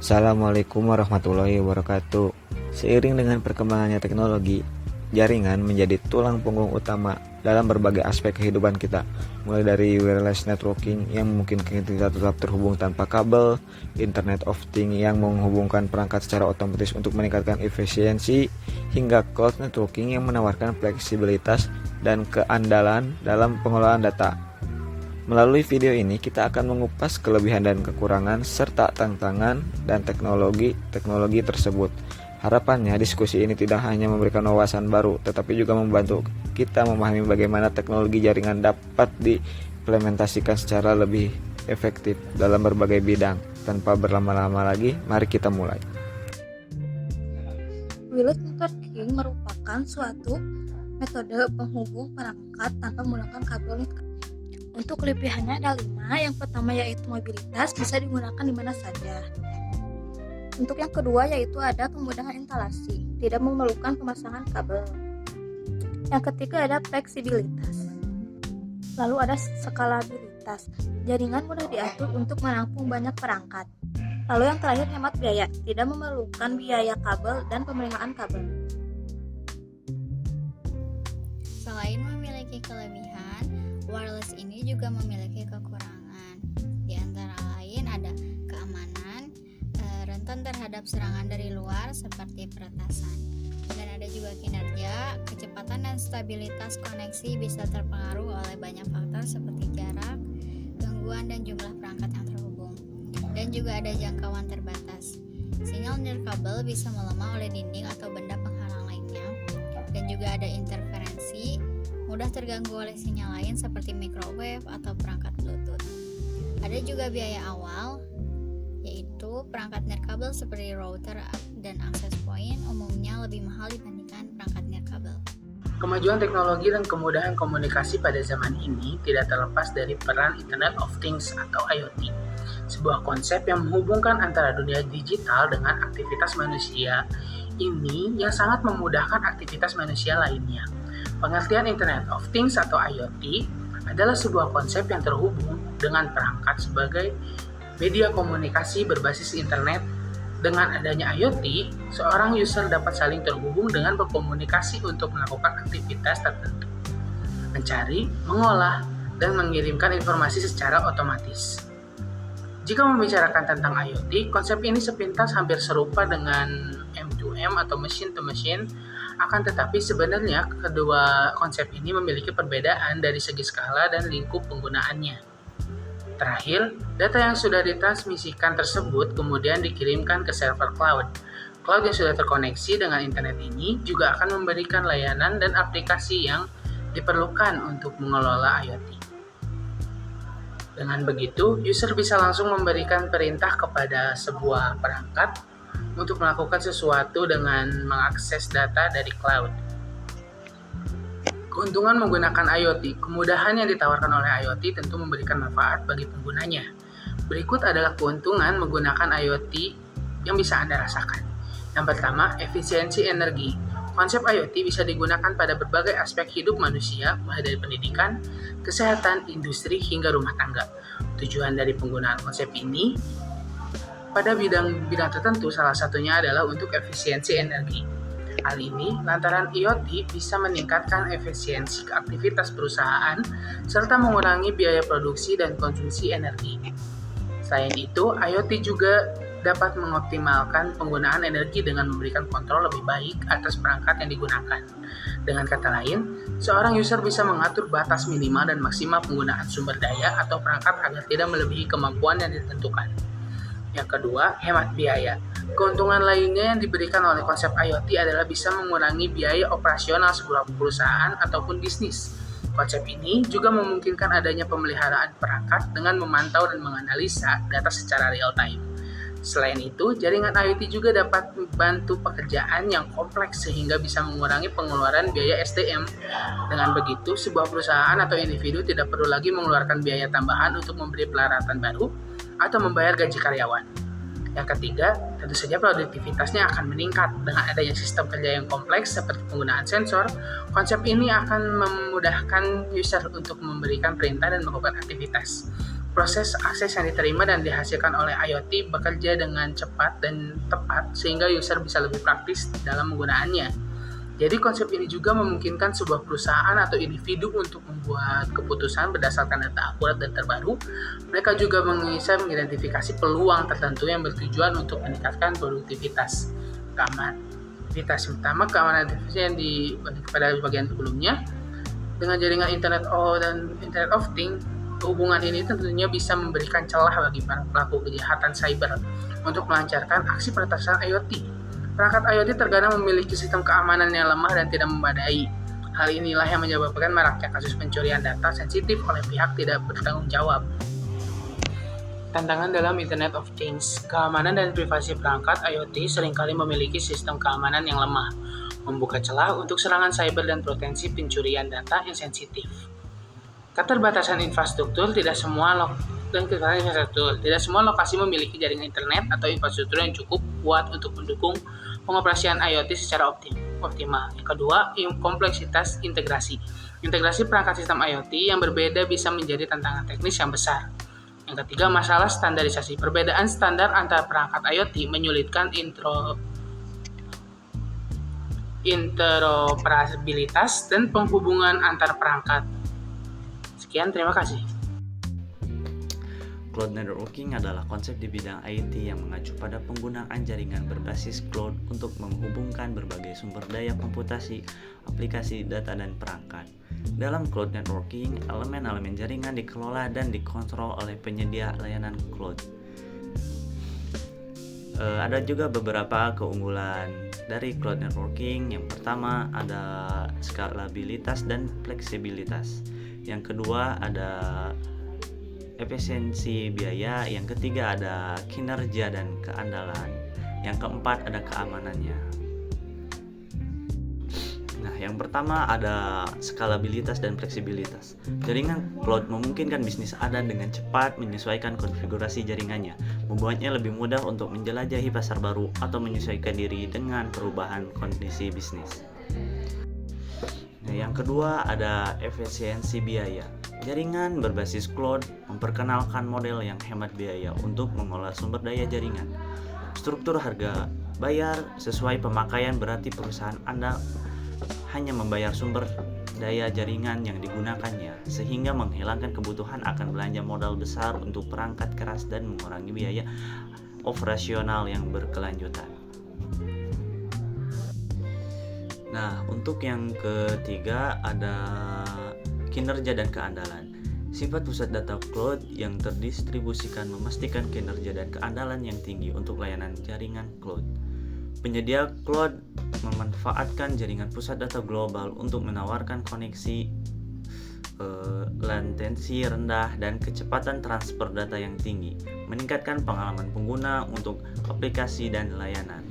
Assalamualaikum warahmatullahi wabarakatuh. Seiring dengan perkembangannya teknologi, jaringan menjadi tulang punggung utama dalam berbagai aspek kehidupan kita, mulai dari wireless networking yang memungkinkan kita tetap terhubung tanpa kabel, Internet of Things yang menghubungkan perangkat secara otomatis untuk meningkatkan efisiensi, hingga cloud networking yang menawarkan fleksibilitas dan keandalan dalam pengelolaan data. Melalui video ini kita akan mengupas kelebihan dan kekurangan serta tantangan dan teknologi tersebut. Harapannya diskusi ini tidak hanya memberikan wawasan baru, tetapi juga membantu kita memahami bagaimana teknologi jaringan dapat diimplementasikan secara lebih efektif dalam berbagai bidang. Tanpa berlama-lama lagi, mari kita mulai. Wireless networking merupakan suatu metode penghubung perangkat tanpa menggunakan kabel internet. Untuk kelebihannya ada 5. Yang pertama yaitu mobilitas, bisa digunakan di mana saja. Untuk yang kedua yaitu ada kemudahan instalasi, tidak memerlukan pemasangan kabel. Yang ketiga ada fleksibilitas. Lalu ada skalabilitas, jaringan mudah diatur untuk menampung banyak perangkat. Lalu yang terakhir hemat biaya, tidak memerlukan biaya kabel dan pemeliharaan kabel. Selain memiliki kelebihan, wireless ini juga memiliki kekurangan. Di antara lain ada keamanan, rentan terhadap serangan dari luar seperti peretasan. Dan ada juga kinerja, kecepatan dan stabilitas koneksi bisa terpengaruh oleh banyak faktor seperti jarak, gangguan dan jumlah perangkat yang terhubung. Dan juga ada jangkauan terbatas. Sinyal nirkabel bisa melemah oleh dinding atau benda penghalang lainnya. Dan juga ada interferensi, mudah terganggu oleh sinyal lain seperti microwave atau perangkat Bluetooth. Ada juga biaya awal, yaitu perangkat nirkabel seperti router dan access point umumnya lebih mahal dibandingkan perangkat nirkabel. Kemajuan teknologi dan kemudahan komunikasi pada zaman ini tidak terlepas dari peran Internet of Things atau IoT, sebuah konsep yang menghubungkan antara dunia digital dengan aktivitas manusia ini yang sangat memudahkan aktivitas manusia lainnya. Pengertian Internet of Things atau IoT adalah sebuah konsep yang terhubung dengan perangkat sebagai media komunikasi berbasis internet. Dengan adanya IoT, seorang user dapat saling terhubung dengan berkomunikasi untuk melakukan aktivitas tertentu, mencari, mengolah, dan mengirimkan informasi secara otomatis. Jika membicarakan tentang IoT, konsep ini sepintas hampir serupa dengan M2M atau machine to machine, akan tetapi sebenarnya kedua konsep ini memiliki perbedaan dari segi skala dan lingkup penggunaannya. Terakhir, data yang sudah ditransmisikan tersebut kemudian dikirimkan ke server cloud. Cloud yang sudah terkoneksi dengan internet ini juga akan memberikan layanan dan aplikasi yang diperlukan untuk mengelola IoT. Dengan begitu, user bisa langsung memberikan perintah kepada sebuah perangkat untuk melakukan sesuatu dengan mengakses data dari cloud. Keuntungan menggunakan IoT, kemudahan yang ditawarkan oleh IoT tentu memberikan manfaat bagi penggunanya. Berikut adalah keuntungan menggunakan IoT yang bisa Anda rasakan. Yang pertama, efisiensi energi. Konsep IoT bisa digunakan pada berbagai aspek hidup manusia, mulai dari pendidikan, kesehatan, industri, hingga rumah tangga. Tujuan dari penggunaan konsep ini pada bidang-bidang tertentu, salah satunya adalah untuk efisiensi energi. Hal ini lantaran IoT bisa meningkatkan efisiensi aktivitas perusahaan serta mengurangi biaya produksi dan konsumsi energi. Selain itu, IoT juga dapat mengoptimalkan penggunaan energi dengan memberikan kontrol lebih baik atas perangkat yang digunakan. Dengan kata lain, seorang user bisa mengatur batas minimal dan maksimal penggunaan sumber daya atau perangkat agar tidak melebihi kemampuan yang ditentukan. Yang kedua, hemat biaya. Keuntungan lainnya yang diberikan oleh konsep IoT adalah bisa mengurangi biaya operasional sebuah perusahaan ataupun bisnis. Konsep ini juga memungkinkan adanya pemeliharaan perangkat dengan memantau dan menganalisa data secara real time. Selain itu, jaringan IoT juga dapat membantu pekerjaan yang kompleks sehingga bisa mengurangi pengeluaran biaya SDM. Dengan begitu, sebuah perusahaan atau individu tidak perlu lagi mengeluarkan biaya tambahan untuk membeli peralatan baru atau membayar gaji karyawan. Yang ketiga, tentu saja produktivitasnya akan meningkat dengan adanya sistem kerja yang kompleks seperti penggunaan sensor. Konsep ini akan memudahkan user untuk memberikan perintah dan melakukan aktivitas. Proses akses yang diterima dan dihasilkan oleh IoT bekerja dengan cepat dan tepat sehingga user bisa lebih praktis dalam penggunaannya. Jadi konsep ini juga memungkinkan sebuah perusahaan atau individu untuk membuat keputusan berdasarkan data akurat dan terbaru. Mereka juga bisa mengidentifikasi peluang tertentu yang bertujuan untuk meningkatkan produktivitas. Aktivitas pertama, keamanan informasi yang dibanding pada bagian sebelumnya. Dengan jaringan Internet of Things, hubungan ini tentunya bisa memberikan celah bagi para pelaku kejahatan cyber untuk melancarkan aksi peretasan IoT. Perangkat IoT terkadang memiliki sistem keamanan yang lemah dan tidak memadai. Hal inilah yang menyebabkan maraknya kasus pencurian data sensitif oleh pihak tidak bertanggung jawab. Tantangan dalam Internet of Things, keamanan dan privasi perangkat IoT seringkali memiliki sistem keamanan yang lemah, membuka celah untuk serangan cyber dan potensi pencurian data yang sensitif. Keterbatasan infrastruktur, tidak semua lokasi memiliki jaringan internet atau infrastruktur yang cukup kuat untuk mendukung pengoperasian IoT secara optimal. Yang kedua, kompleksitas integrasi. Integrasi perangkat sistem IoT yang berbeda bisa menjadi tantangan teknis yang besar. Yang ketiga, masalah standarisasi. Perbedaan standar antara perangkat IoT menyulitkan interoperabilitas dan penghubungan antar perangkat. Sekian, terima kasih. Cloud networking adalah konsep di bidang IT yang mengacu pada penggunaan jaringan berbasis cloud untuk menghubungkan berbagai sumber daya komputasi, aplikasi, data, dan perangkat. Dalam cloud networking, elemen-elemen jaringan dikelola dan dikontrol oleh penyedia layanan cloud. Ada juga beberapa keunggulan dari cloud networking. Yang pertama ada skalabilitas dan fleksibilitas. Yang kedua ada efisiensi biaya, yang ketiga ada kinerja dan keandalan, yang keempat ada keamanannya. Nah, yang pertama ada skalabilitas dan fleksibilitas. Jaringan cloud memungkinkan bisnis Anda dengan cepat menyesuaikan konfigurasi jaringannya, membuatnya lebih mudah untuk menjelajahi pasar baru atau menyesuaikan diri dengan perubahan kondisi bisnis. Nah, yang kedua ada efisiensi biaya. Jaringan berbasis cloud memperkenalkan model yang hemat biaya untuk mengolah sumber daya jaringan. Struktur harga bayar sesuai pemakaian, berarti perusahaan Anda hanya membayar sumber daya jaringan yang digunakannya, sehingga menghilangkan kebutuhan akan belanja modal besar untuk perangkat keras dan mengurangi biaya operasional yang berkelanjutan. Nah, untuk yang ketiga ada kinerja dan keandalan. Sifat pusat data cloud yang terdistribusikan memastikan kinerja dan keandalan yang tinggi untuk layanan jaringan cloud. Penyedia cloud memanfaatkan jaringan pusat data global untuk menawarkan koneksi, latensi rendah, dan kecepatan transfer data yang tinggi, meningkatkan pengalaman pengguna untuk aplikasi dan layanan.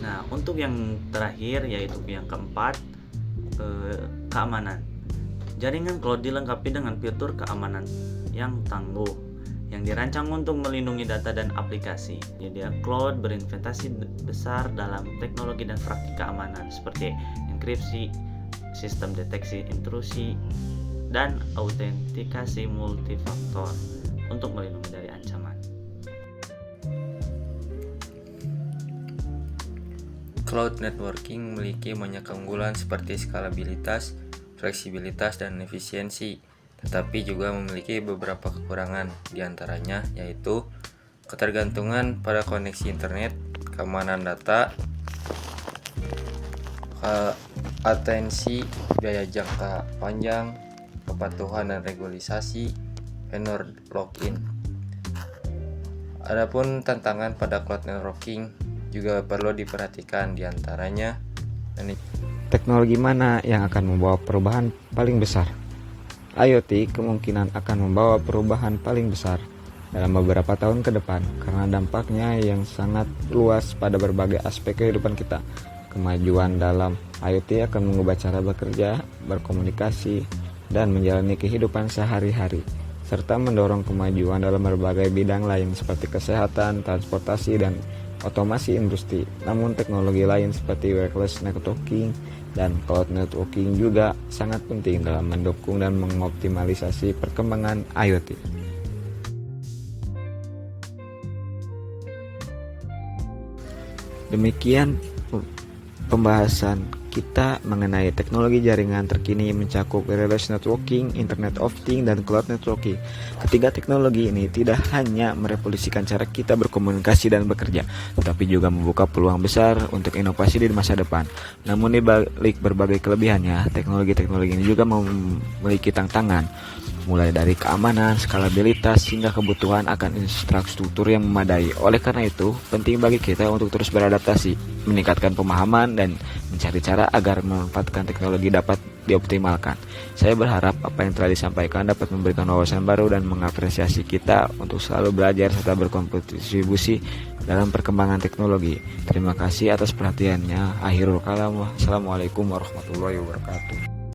Nah, untuk yang terakhir yaitu yang keempat, keamanan. Jaringan cloud dilengkapi dengan fitur keamanan yang tangguh yang dirancang untuk melindungi data dan aplikasi. Penyedia cloud berinvestasi besar dalam teknologi dan praktik keamanan seperti enkripsi, sistem deteksi intrusi, dan autentikasi multifaktor untuk melindungi dari ancaman. Cloud networking memiliki banyak keunggulan seperti skalabilitas, fleksibilitas, dan efisiensi, tetapi juga memiliki beberapa kekurangan, diantaranya yaitu ketergantungan pada koneksi internet, keamanan data, atensi, biaya jangka panjang, kepatuhan dan regulasi, vendor lock-in. Adapun tantangan pada cloud networking juga perlu diperhatikan, diantaranya teknologi mana yang akan membawa perubahan paling besar? IoT kemungkinan akan membawa perubahan paling besar dalam beberapa tahun ke depan karena dampaknya yang sangat luas pada berbagai aspek kehidupan kita. Kemajuan dalam IoT akan mengubah cara bekerja, berkomunikasi, dan menjalani kehidupan sehari-hari, serta mendorong kemajuan dalam berbagai bidang lain seperti kesehatan, transportasi, dan otomasi industri. Namun teknologi lain seperti wireless networking dan cloud networking juga sangat penting dalam mendukung dan mengoptimalisasi perkembangan IoT. Demikian pembahasan kita mengenai teknologi jaringan terkini mencakup wireless networking, Internet of Things, dan cloud networking. Ketiga teknologi ini tidak hanya merevolusikan cara kita berkomunikasi dan bekerja, tetapi juga membuka peluang besar untuk inovasi di masa depan. Namun di balik berbagai kelebihannya, teknologi-teknologi ini juga memiliki tantangan, mulai dari keamanan, skalabilitas, hingga kebutuhan akan infrastruktur yang memadai. Oleh karena itu, penting bagi kita untuk terus beradaptasi, meningkatkan pemahaman, dan mencari cara agar memanfaatkan teknologi dapat dioptimalkan. Saya berharap apa yang telah disampaikan dapat memberikan wawasan baru dan mengapresiasi kita untuk selalu belajar serta berkontribusi dalam perkembangan teknologi. Terima kasih atas perhatiannya. Akhirul kalam. Wassalamualaikum warahmatullahi wabarakatuh.